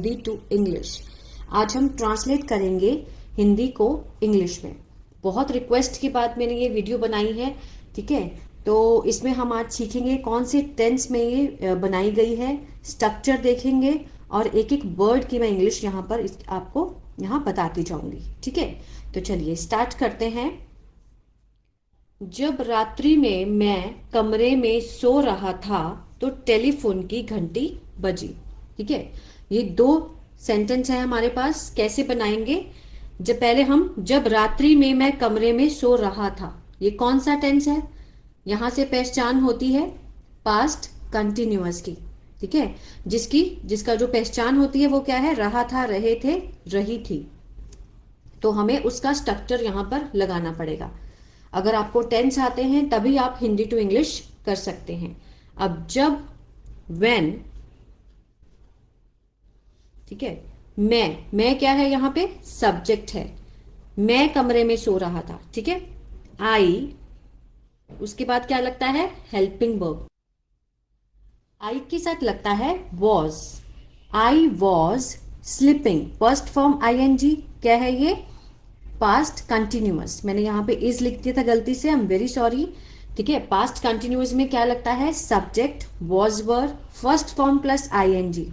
Hindi to English. आज हम translate करेंगे हिंदी को इंग्लिश में। बहुत रिक्वेस्ट के बाद मैंने ये वीडियो बनाई है, ठीक है। तो इसमें हम आज सीखेंगे कौन से टेंस में ये बनाई गई है, स्ट्रक्चर देखेंगे और एक एक वर्ड की मैं इंग्लिश यहाँ पर आपको यहाँ बताती जाऊंगी, ठीक है। तो चलिए स्टार्ट करते हैं। जब रात्रि में मैं कमरे में सो रहा था तो टेलीफोन की घंटी बजी, ठीक है। ये दो सेंटेंस है हमारे पास। कैसे बनाएंगे? जब रात्रि में मैं कमरे में सो रहा था, ये कौन सा टेंस है? यहां से पहचान होती है पास्ट कंटिन्यूअस की, ठीक है। जिसका जो पहचान होती है वो क्या है? रहा था, रहे थे, रही थी। तो हमें उसका स्ट्रक्चर यहां पर लगाना पड़ेगा। अगर आपको टेंस आते हैं तभी आप हिंदी टू इंग्लिश कर सकते हैं। अब जब, व्हेन, ठीक है। मैं क्या है? यहां पे सब्जेक्ट है। मैं कमरे में सो रहा था, ठीक है। आई, उसके बाद क्या लगता है? Helping verb. आई के साथ लगता है was. I was sleeping, first form ING. क्या है ये? Past continuous. मैंने यहाँ पे इज लिख दिया था गलती से, आई एम वेरी सॉरी, ठीक है। पास्ट कंटिन्यूअस में क्या लगता है? Subject, was verb, first form plus ING,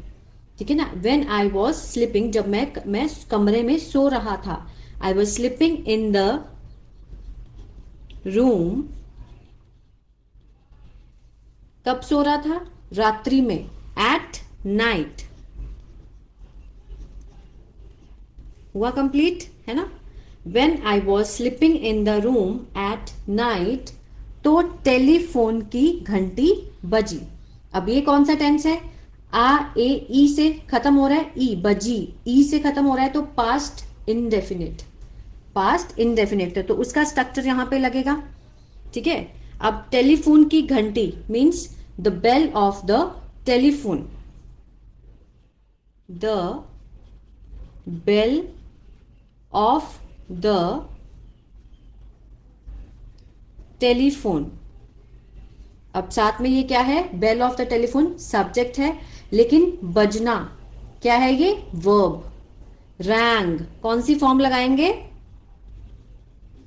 ठीक है ना। व्हेन आई वॉज स्लीपिंग, जब मैं कमरे में सो रहा था। आई was sleeping in the room. कब सो रहा था? रात्रि में, एट नाइट। हुआ कंप्लीट, है ना। When I was sleeping in the room at night, तो टेलीफोन की घंटी बजी। अब ये कौन सा टेंस है? ई से खत्म हो रहा है, ई बजी, ई से खत्म हो रहा है, तो पास्ट इंडेफिनिट। पास्ट इंडेफिनिट तो उसका स्ट्रक्चर यहां पे लगेगा, ठीक है। अब टेलीफोन की घंटी means the bell of the telephone. The bell of the telephone. अब साथ में ये क्या है? Bell of the telephone subject है, लेकिन बजना क्या है? ये वर्ब। रैंग, कौन सी फॉर्म लगाएंगे?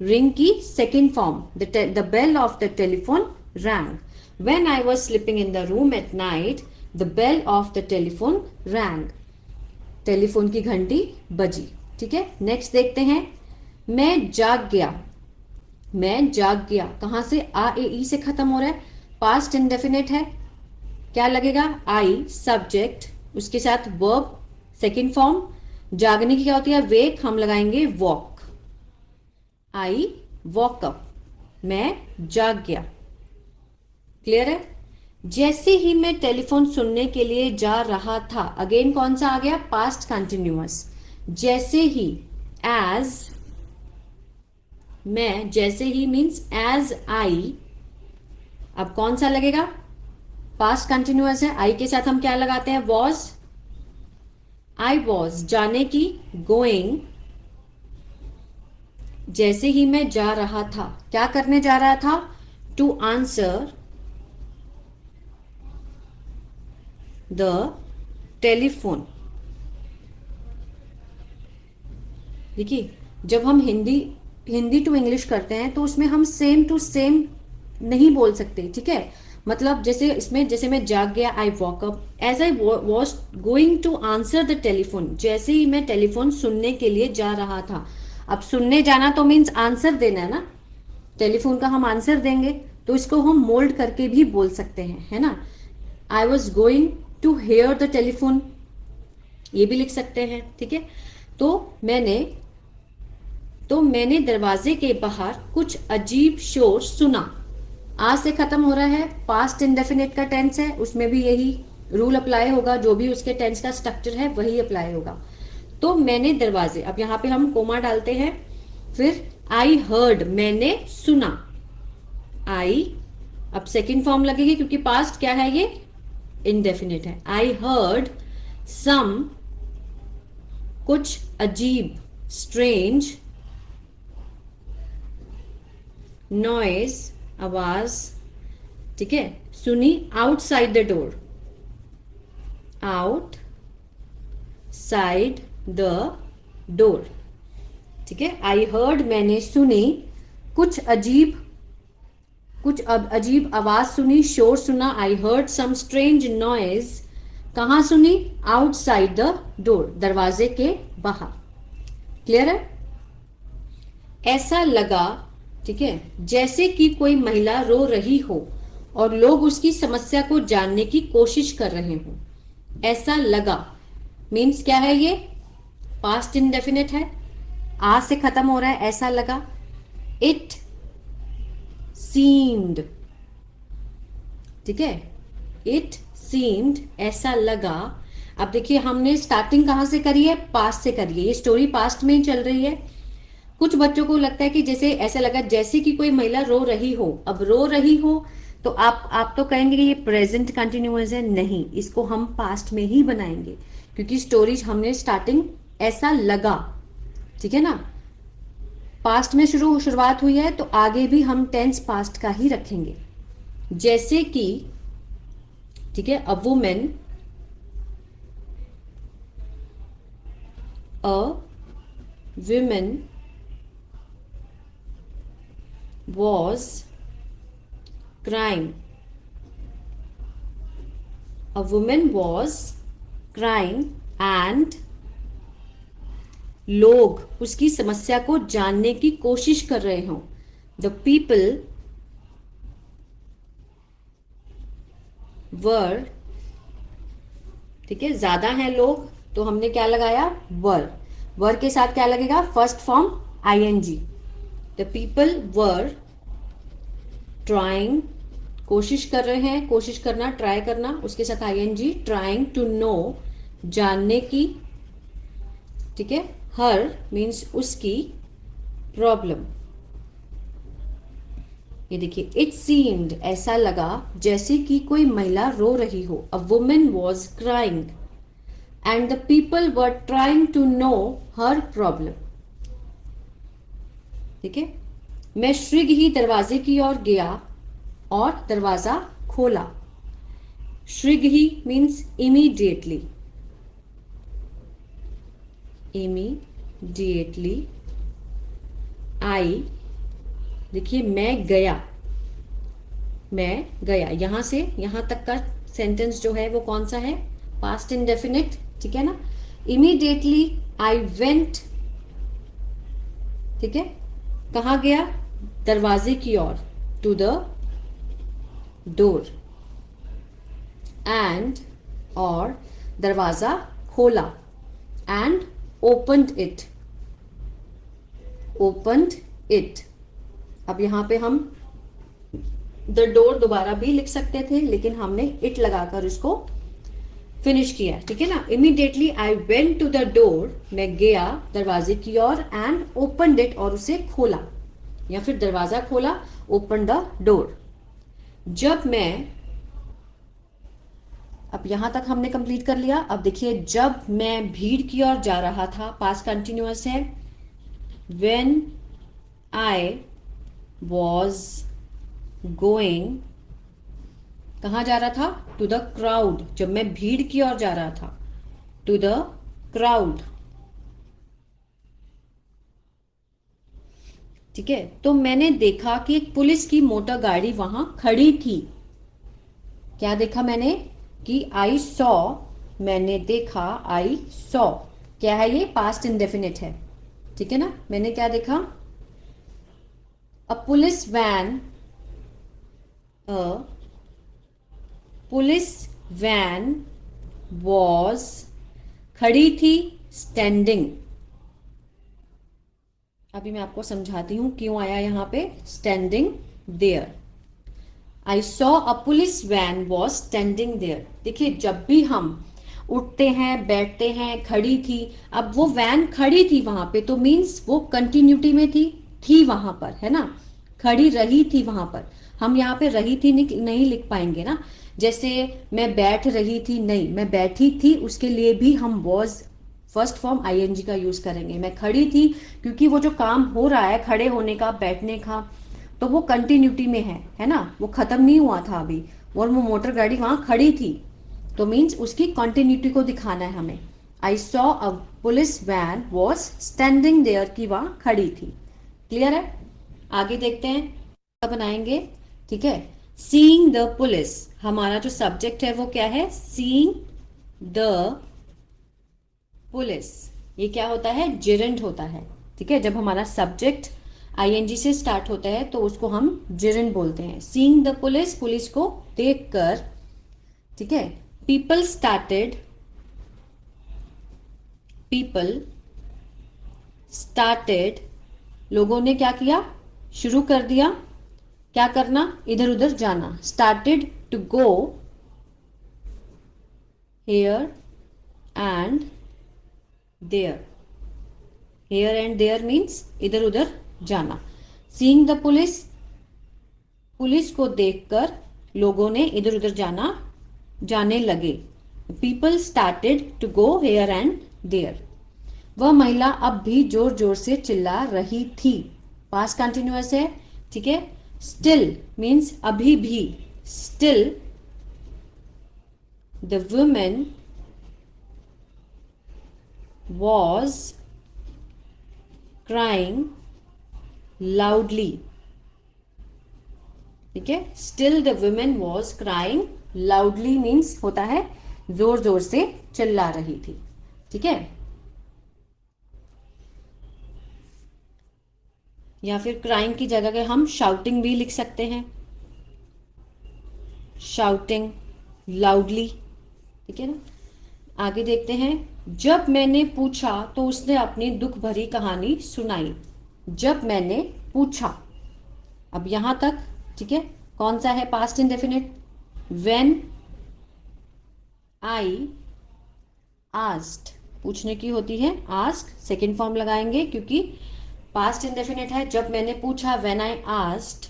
रिंग की second form. The bell of the telephone rang. When I was sleeping in the room at night, the bell of the telephone rang. Telephone की घंटी बजी, ठीक है। नेक्स्ट देखते हैं। मैं जाग गया। मैं जाग गया कहां से? ई से खत्म हो रहा है, पास्ट इंडेफिनिट है। क्या लगेगा? आई सब्जेक्ट, उसके साथ वर्ब सेकंड फॉर्म। जागने की क्या होती है? वेक, हम लगाएंगे वॉक। आई वॉक अप, मैं जाग गया। क्लियर है? जैसे ही मैं टेलीफोन सुनने के लिए जा रहा था, अगेन कौन सा आ गया? Past continuous. जैसे ही, एज, मैं, जैसे ही मीन्स एज आई। अब कौन सा लगेगा? पास्ट कंटिन्यूअस है, आई के साथ हम क्या लगाते हैं? वॉज। आई वॉज जाने की, गोइंग। जैसे ही मैं जा रहा था, क्या करने जा रहा था? To answer the telephone. देखिए, जब हम हिंदी टू इंग्लिश करते हैं तो उसमें हम सेम टू सेम नहीं बोल सकते, ठीक है। मतलब जैसे मैं जाग गया, I woke up, as I was going to answer the telephone. जैसे ही मैं टेलीफोन सुनने के लिए जा रहा था। अब सुनने जाना तो मीन्स आंसर देना है ना, टेलीफोन का हम आंसर देंगे, तो इसको हम मोल्ड करके भी बोल सकते हैं, है ना। I was going to hear the telephone, ये भी लिख सकते हैं, ठीक है। तो मैंने दरवाजे के बाहर कुछ अजीब शोर सुना। आज से खत्म हो रहा है, पास्ट इंडेफिनिट का टेंस है, उसमें भी यही रूल अप्लाई होगा। जो भी उसके टेंस का स्ट्रक्चर है वही अप्लाई होगा। तो मैंने दरवाजे, अब यहां पे हम कोमा डालते हैं। फिर आई हर्ड, मैंने सुना। आई, अब सेकंड फॉर्म लगेगी क्योंकि पास्ट क्या है? ये इंडेफिनिट है। आई हर्ड सम, कुछ अजीब, स्ट्रेंज, नॉइज, आवाज, ठीक है, सुनी। Outside the door, out side the door. ठीक है, आई हर्ड मैंने सुनी, कुछ अजीब आवाज सुनी, शोर सुना। I heard some strange noise, कहाँ सुनी? आउटसाइड द डोर, दरवाजे के बाहर। क्लियर है? ऐसा लगा, ठीक है, जैसे कि कोई महिला रो रही हो और लोग उसकी समस्या को जानने की कोशिश कर रहे हो। ऐसा लगा मीन्स क्या है? ये पास्ट इंडेफिनिट है, आ से खत्म हो रहा है। ऐसा लगा। इट सीम्ड, ठीक है, इट सीम्ड, ऐसा लगा। अब देखिए हमने स्टार्टिंग कहां से करी है? पास्ट से करी है। ये स्टोरी पास्ट में ही चल रही है। कुछ बच्चों को लगता है कि जैसे ऐसा लगा जैसे कि कोई महिला रो रही हो। अब रो रही हो तो आप तो कहेंगे कि ये प्रेजेंट कंटिन्यूअस है। नहीं, इसको हम पास्ट में ही बनाएंगे क्योंकि स्टोरीज हमने स्टार्टिंग ऐसा लगा, ठीक है ना, पास्ट में शुरुआत हुई है तो आगे भी हम टेंस पास्ट का ही रखेंगे। जैसे कि, ठीक है, a women, was crying. A woman was crying and लोग उसकी समस्या को जानने की कोशिश कर रहे हो। The people were, ठीक है, ज्यादा हैं लोग तो हमने क्या लगाया? वर के साथ क्या लगेगा? First form ing। The people were trying, कोशिश कर रहे हैं, कोशिश करना, ट्राई करना, उसके साथ ing, trying to know, जानने की, ठीक है, हर मीन्स उसकी, प्रॉब्लम। ये देखिए, इट सीम्ड, ऐसा लगा जैसे कि कोई महिला रो रही हो। A woman was crying and the people were trying to know her problem. ठीक है, मैं शीघ्र ही दरवाजे की ओर गया और दरवाजा खोला। शीघ्र ही मीन्स इमीडिएटली, इमीडिएटली। आई, देखिए, मैं गया, यहां से यहां तक का सेंटेंस जो है वो कौन सा है? पास्ट इंडेफिनिट, ठीक है ना। इमीडिएटली आई वेंट, ठीक है, कहाँ गया? दरवाजे की ओर, टू द डोर, एंड, और दरवाजा खोला, एंड ओपन्ड इट। अब यहां पे हम द डोर दोबारा भी लिख सकते थे लेकिन हमने इट लगाकर इसको फिनिश किया, ठीक है ना। Immediately I went to the door, मैं गया दरवाजे की ओर, एंड ओपन्ड इट, और उसे खोला, या फिर दरवाजा खोला, ओपन द डोर। जब मैं, अब यहां तक हमने कंप्लीट कर लिया। अब देखिए, जब मैं भीड़ की ओर जा रहा था, पास्ट कंटिन्यूअस है। व्हेन आई वॉज गोइंग, कहां जा रहा था? To the crowd. जब मैं भीड़ की ओर जा रहा था, टू द क्राउड, ठीक है। तो मैंने देखा कि एक पुलिस की मोटर गाड़ी वहां खड़ी थी। क्या देखा मैंने? कि आई सॉ, मैंने देखा, आई सॉ, क्या है ये? पास्ट इंडेफिनिट है, ठीक है ना। मैंने क्या देखा? A police van, police van was, खड़ी थी, स्टैंडिंग। अभी मैं आपको समझाती हूं क्यों आया यहां पे standing there. I saw a police van was standing there. देखिए, जब भी हम उठते हैं, बैठते हैं, खड़ी थी, अब वो वैन खड़ी थी वहां पे तो मीन्स वो कंटिन्यूटी में थी वहां पर, है ना। खड़ी रही थी वहां पर, हम यहाँ पे रही थी नहीं लिख पाएंगे ना। जैसे मैं बैठ रही थी, नहीं, मैं बैठी थी, उसके लिए भी हम वॉज फर्स्ट फॉर्म ing का यूज करेंगे। मैं खड़ी थी क्योंकि वो जो काम हो रहा है खड़े होने का, बैठने का, तो वो कंटिन्यूटी में है ना, वो खत्म नहीं हुआ था अभी, और वो मोटर गाड़ी वहां खड़ी थी, तो मीन्स उसकी कंटिन्यूटी को दिखाना है हमें। I saw a police van was standing there की वहां खड़ी थी। क्लियर है? आगे देखते हैं क्या बनाएंगे। ठीक है, सीइंग द पुलिस, हमारा जो सब्जेक्ट है वो क्या है? Seeing the police. ये क्या होता है? जिरंड होता है। ठीक है, जब हमारा सब्जेक्ट आईएनजी से स्टार्ट होता है तो उसको हम जिरंड बोलते हैं। सीइंग द पुलिस, पुलिस को देखकर। ठीक है, पीपल स्टार्टेड, लोगों ने क्या किया? शुरू कर दिया। क्या करना? इधर उधर जाना। Started to go here and there. Here and there means इधर उधर जाना। सीइंग द पुलिस, पुलिस को देखकर लोगों ने इधर उधर जाने लगे। People started to go here and there. वह महिला अब भी जोर जोर से चिल्ला रही थी। पास्ट कंटिन्यूअस है। ठीक है, स्टिल मीन्स अभी भी। Still the women was crying loudly। ठीक है, still the woman was crying loudly means होता है जोर जोर से चिल्ला रही थी। ठीक है, या फिर क्राइंग की जगह के हम शाउटिंग भी लिख सकते हैं। Shouting loudly. ठीक है ना? आगे देखते हैं। जब मैंने पूछा तो उसने अपनी दुख भरी कहानी सुनाई। जब मैंने पूछा, अब यहां तक। ठीक है, कौन सा है? Past indefinite. When I asked, पूछने की होती है आस्क, सेकेंड फॉर्म लगाएंगे क्योंकि पास्ट इंडेफिनिट है। जब मैंने पूछा, व्हेन आई आस्क्ड,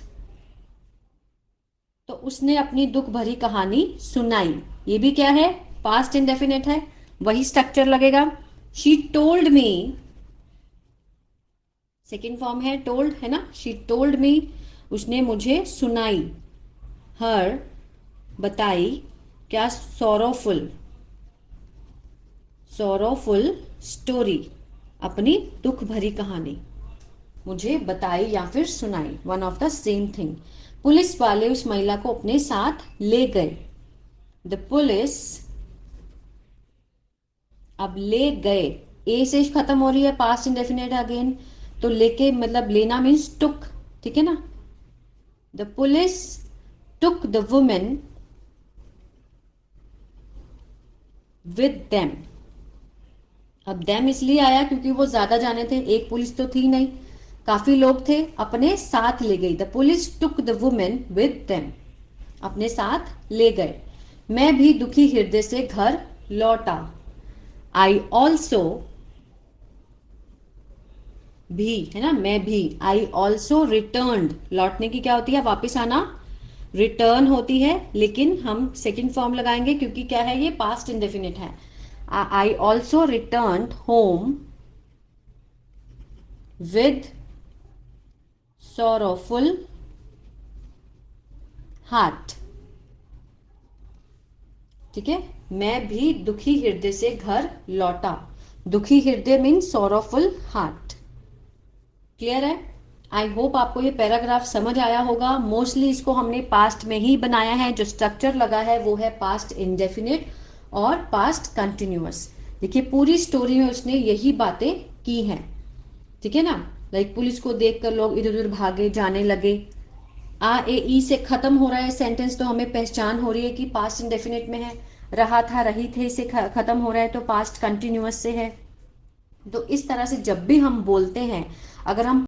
तो उसने अपनी दुख भरी कहानी सुनाई। ये भी क्या है? पास्ट इंडेफिनिट है, वही स्ट्रक्चर लगेगा। She told me, second form है टोल्ड, है ना? शी टोल्ड मी, उसने मुझे सुनाई। हर, बताई। क्या? सॉरोफुल स्टोरी, अपनी दुख भरी कहानी मुझे बताई या फिर सुनाई। One of the same thing. Police वाले उस महिला को अपने साथ ले गए। द पुलिस, अब ले गए, ए से खत्म हो रही है, पास्ट इंडेफिनिट अगेन। तो लेके मतलब लेना मीन्स टुक। ठीक है ना? The police took the women with them. अब देम इसलिए आया क्योंकि वो ज्यादा जाने थे, एक पुलिस तो थी नहीं, काफी लोग थे, अपने साथ ले गई। The police took the women with them, अपने साथ ले गए। मैं भी दुखी हृदय से घर लौटा। आई ऑल्सो, भी है ना, मैं भी। आई ऑल्सो रिटर्न्ड, लौटने की क्या होती है? वापिस आना, रिटर्न होती है, लेकिन हम सेकेंड फॉर्म लगाएंगे क्योंकि क्या है? ये पास्ट इंडेफिनिट है। I also returned home with sorrowful heart. ठीक है, मैं भी दुखी हृदय से घर लौटा। दुखी हृदय मीन्स sorrowful हार्ट। क्लियर है? आई होप आपको ये पैराग्राफ समझ आया होगा। मोस्टली इसको हमने पास्ट में ही बनाया है। जो स्ट्रक्चर लगा है वो है पास्ट इंडेफिनिट और पास्ट कंटिन्यूअस। देखिए पूरी स्टोरी में उसने यही बातें की हैं। ठीक है ना? लाइक पुलिस को देखकर लोग इधर उधर भागे, जाने लगे। आ ए ई से खत्म हो रहा है सेंटेंस, तो हमें पहचान हो रही है कि पास्ट इंडेफिनिट में है। रहा था, रही थे से खत्म हो रहा है तो पास्ट कंटिन्यूअस से है। तो इस तरह से जब भी हम बोलते हैं, अगर हम